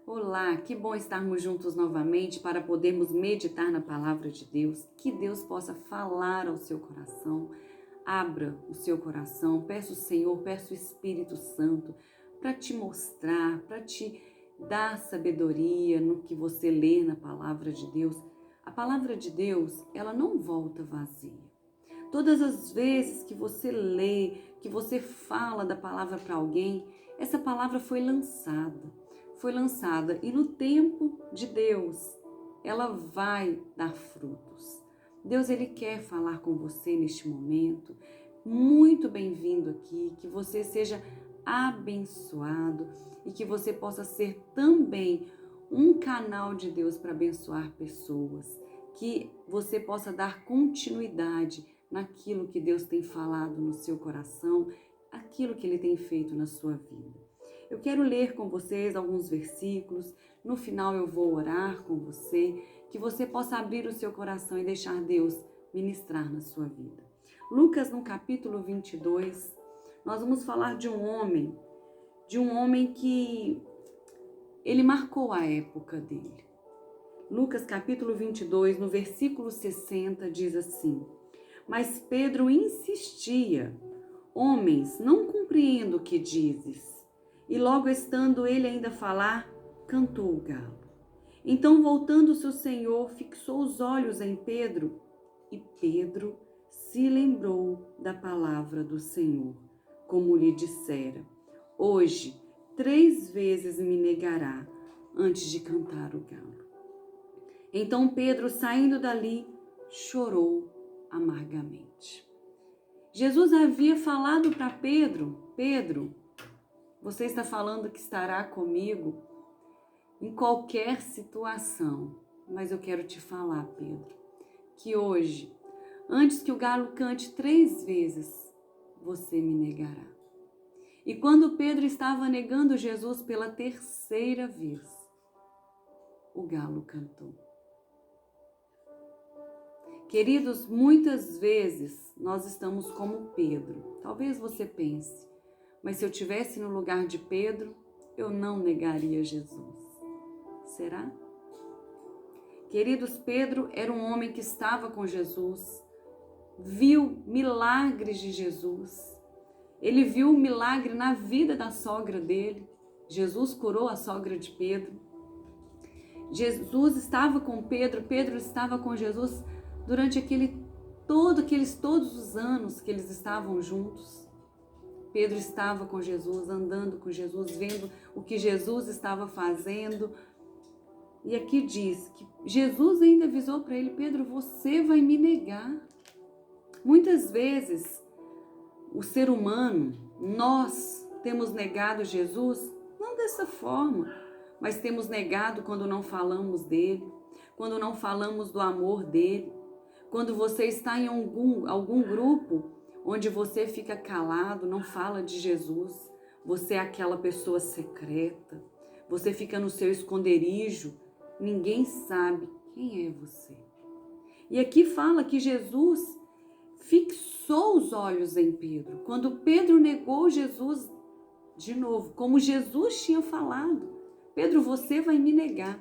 Olá, que bom estarmos juntos novamente para podermos meditar na palavra de Deus. Que Deus possa falar ao seu coração. Abra o seu coração, peça o Senhor, peça o Espírito Santo para te mostrar, para te dar sabedoria no que você lê na palavra de Deus. A palavra de Deus, ela não volta vazia. Todas as vezes que você lê, que você fala da palavra para alguém, essa palavra foi lançada e no tempo de Deus, ela vai dar frutos. Deus, Ele quer falar com você neste momento. Muito bem-vindo aqui, que você seja abençoado e que você possa ser também um canal de Deus para abençoar pessoas, que você possa dar continuidade naquilo que Deus tem falado no seu coração, aquilo que Ele tem feito na sua vida. Eu quero ler com vocês alguns versículos, no final eu vou orar com você, que você possa abrir o seu coração e deixar Deus ministrar na sua vida. Lucas, no capítulo 22, nós vamos falar de um homem que ele marcou a época dele. Lucas, capítulo 22, no versículo 60, diz assim: Mas Pedro insistia: Homens, não compreendo o que dizes. E logo estando ele ainda a falar, cantou o galo. Então, voltando-se o Senhor, fixou os olhos em Pedro, e Pedro se lembrou da palavra do Senhor, como lhe dissera: Hoje 3 vezes me negará antes de cantar o galo. Então Pedro, saindo dali, chorou amargamente. Jesus havia falado para Pedro: Pedro, você está falando que estará comigo em qualquer situação, mas eu quero te falar, Pedro, que hoje, antes que o galo cante 3 vezes, você me negará. E quando Pedro estava negando Jesus pela 3ª vez, o galo cantou. Queridos, muitas vezes nós estamos como Pedro. Talvez você pense: mas se eu estivesse no lugar de Pedro, eu não negaria Jesus. Será? Queridos, Pedro era um homem que estava com Jesus, viu milagres de Jesus. Ele viu um milagre na vida da sogra dele. Jesus curou a sogra de Pedro. Jesus estava com Pedro, Pedro estava com Jesus durante todos os anos que eles estavam juntos. Pedro estava com Jesus, andando com Jesus, vendo o que Jesus estava fazendo. E aqui diz que Jesus ainda avisou para ele: Pedro, você vai me negar. Muitas vezes, o ser humano, nós temos negado Jesus, não dessa forma, mas temos negado quando não falamos dele, quando não falamos do amor dele, quando você está em algum grupo onde você fica calado, não fala de Jesus, você é aquela pessoa secreta, você fica no seu esconderijo, ninguém sabe quem é você. E aqui fala que Jesus fixou os olhos em Pedro. Quando Pedro negou Jesus de novo, como Jesus tinha falado: Pedro, você vai me negar.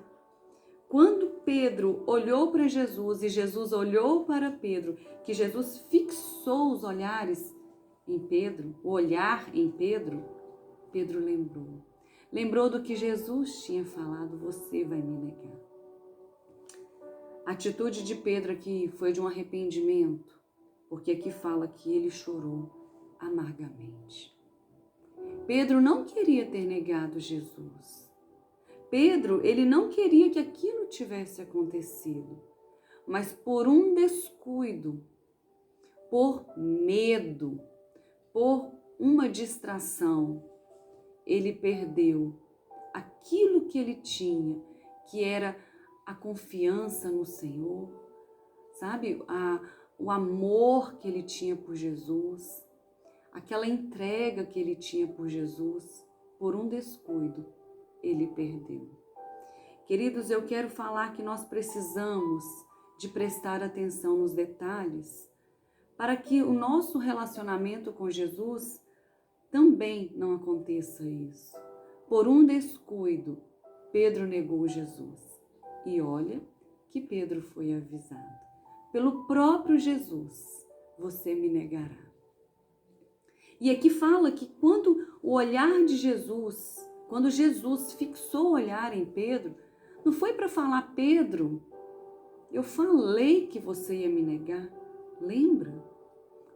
Quando Pedro olhou para Jesus e Jesus olhou para Pedro, que Jesus fixou os olhares em Pedro, o olhar em Pedro, Pedro lembrou. Lembrou do que Jesus tinha falado: você vai me negar. A atitude de Pedro aqui foi de um arrependimento, porque aqui fala que ele chorou amargamente. Pedro não queria ter negado Jesus. Pedro, ele não queria que aquilo tivesse acontecido, mas por um descuido, por medo, por uma distração, ele perdeu aquilo que ele tinha, que era a confiança no Senhor, sabe? O amor que ele tinha por Jesus, aquela entrega que ele tinha por Jesus, por um descuido, ele perdeu. Queridos, eu quero falar que nós precisamos de prestar atenção nos detalhes para que o nosso relacionamento com Jesus também não aconteça isso. Por um descuido, Pedro negou Jesus. E olha que Pedro foi avisado. Pelo próprio Jesus, você me negará. E aqui fala que quando o olhar de Jesus, quando Jesus fixou o olhar em Pedro, não foi para falar, Pedro, eu falei que você ia me negar, lembra?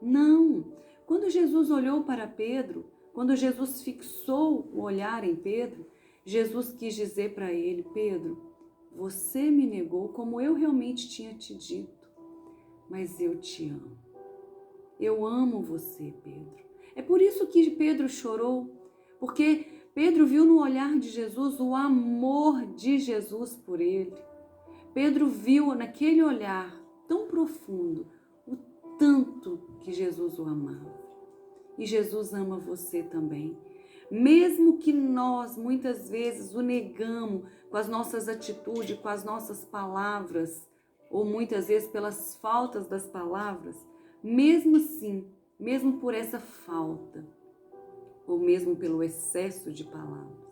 Não. Quando Jesus olhou para Pedro, quando Jesus fixou o olhar em Pedro, Jesus quis dizer para ele, Pedro, você me negou como eu realmente tinha te dito, mas eu te amo. Eu amo você, Pedro. É por isso que Pedro chorou, porque Pedro viu no olhar de Jesus o amor de Jesus por ele. Pedro viu naquele olhar tão profundo o tanto que Jesus o amava. E Jesus ama você também. Mesmo que nós muitas vezes o negamos com as nossas atitudes, com as nossas palavras, ou muitas vezes pelas faltas das palavras, mesmo assim, mesmo por essa falta, ou mesmo pelo excesso de palavras,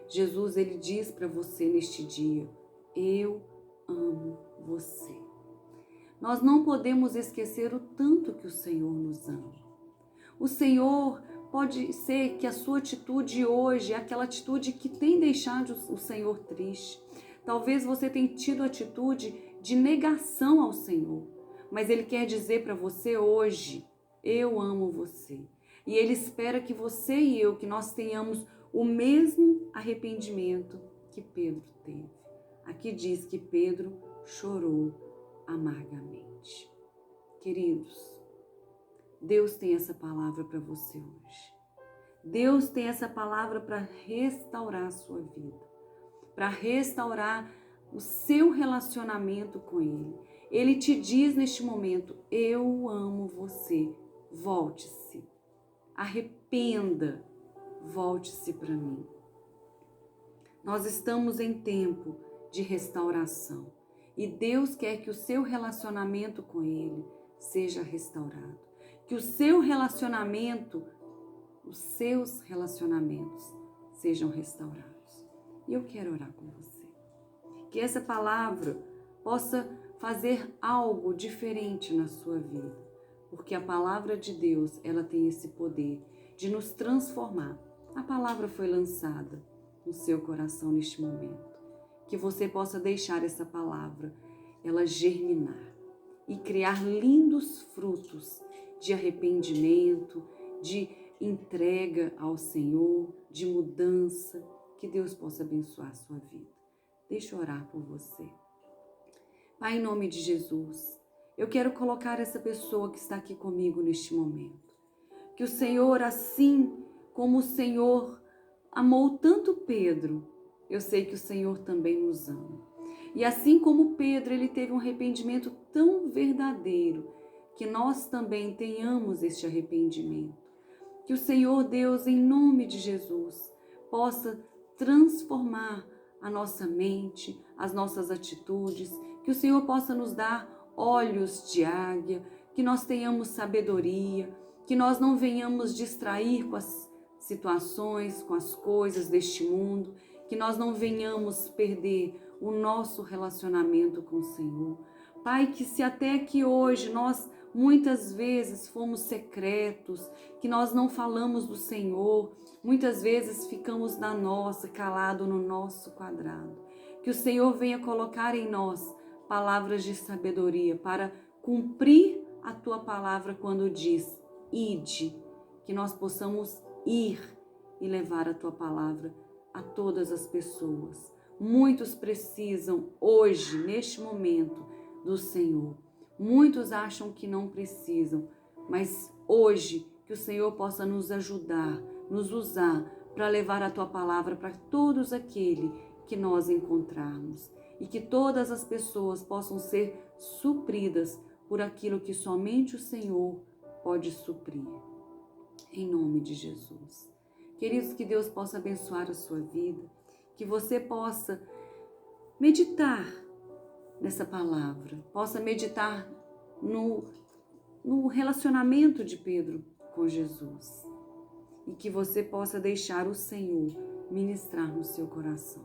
Jesus, ele diz para você neste dia, eu amo você. Nós não podemos esquecer o tanto que o Senhor nos ama. O Senhor, pode ser que a sua atitude hoje é aquela atitude que tem deixado o Senhor triste. Talvez você tenha tido atitude de negação ao Senhor, mas Ele quer dizer para você hoje, eu amo você. E Ele espera que você e eu, que nós tenhamos o mesmo arrependimento que Pedro teve. Aqui diz que Pedro chorou amargamente. Queridos, Deus tem essa palavra para você hoje. Deus tem essa palavra para restaurar a sua vida, para restaurar o seu relacionamento com Ele. Ele te diz neste momento, eu amo você, volte-se, arrependa, volte-se para mim. Nós estamos em tempo de restauração e Deus quer que o seu relacionamento com Ele seja restaurado, que o seu relacionamento, os seus relacionamentos sejam restaurados. E eu quero orar com você, que essa palavra possa fazer algo diferente na sua vida, porque a palavra de Deus, ela tem esse poder de nos transformar. A palavra foi lançada no seu coração neste momento, que você possa deixar essa palavra, ela germinar e criar lindos frutos de arrependimento, de entrega ao Senhor, de mudança, que Deus possa abençoar a sua vida. Deixa eu orar por você. Pai, em nome de Jesus, eu quero colocar essa pessoa que está aqui comigo neste momento. Que o Senhor, assim como o Senhor amou tanto Pedro, eu sei que o Senhor também nos ama. E assim como Pedro, ele teve um arrependimento tão verdadeiro, que nós também tenhamos este arrependimento. Que o Senhor Deus, em nome de Jesus, possa transformar a nossa mente, as nossas atitudes, que o Senhor possa nos dar olhos de águia, que nós tenhamos sabedoria, que nós não venhamos distrair com as situações, com as coisas deste mundo, que nós não venhamos perder o nosso relacionamento com o Senhor. Pai, que se até que hoje nós muitas vezes fomos secretos, que nós não falamos do Senhor, muitas vezes ficamos na nossa, calado no nosso quadrado. Que o Senhor venha colocar em nós palavras de sabedoria para cumprir a tua palavra quando diz, ide, que nós possamos ir e levar a tua palavra a todas as pessoas. Muitos precisam hoje, neste momento, do Senhor. Muitos acham que não precisam, mas hoje que o Senhor possa nos ajudar, nos usar para levar a tua palavra para todos aqueles que nós encontrarmos e que todas as pessoas possam ser supridas por aquilo que somente o Senhor pode suprir. Em nome de Jesus. Queridos, que Deus possa abençoar a sua vida, que você possa meditar nessa palavra, possa meditar no relacionamento de Pedro com Jesus e que você possa deixar o Senhor ministrar no seu coração.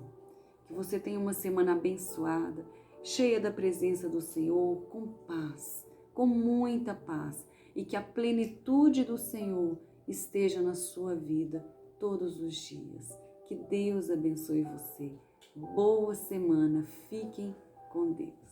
Que você tenha uma semana abençoada, cheia da presença do Senhor, com paz, com muita paz. E que a plenitude do Senhor esteja na sua vida todos os dias. Que Deus abençoe você. Boa semana. Fiquem com Deus.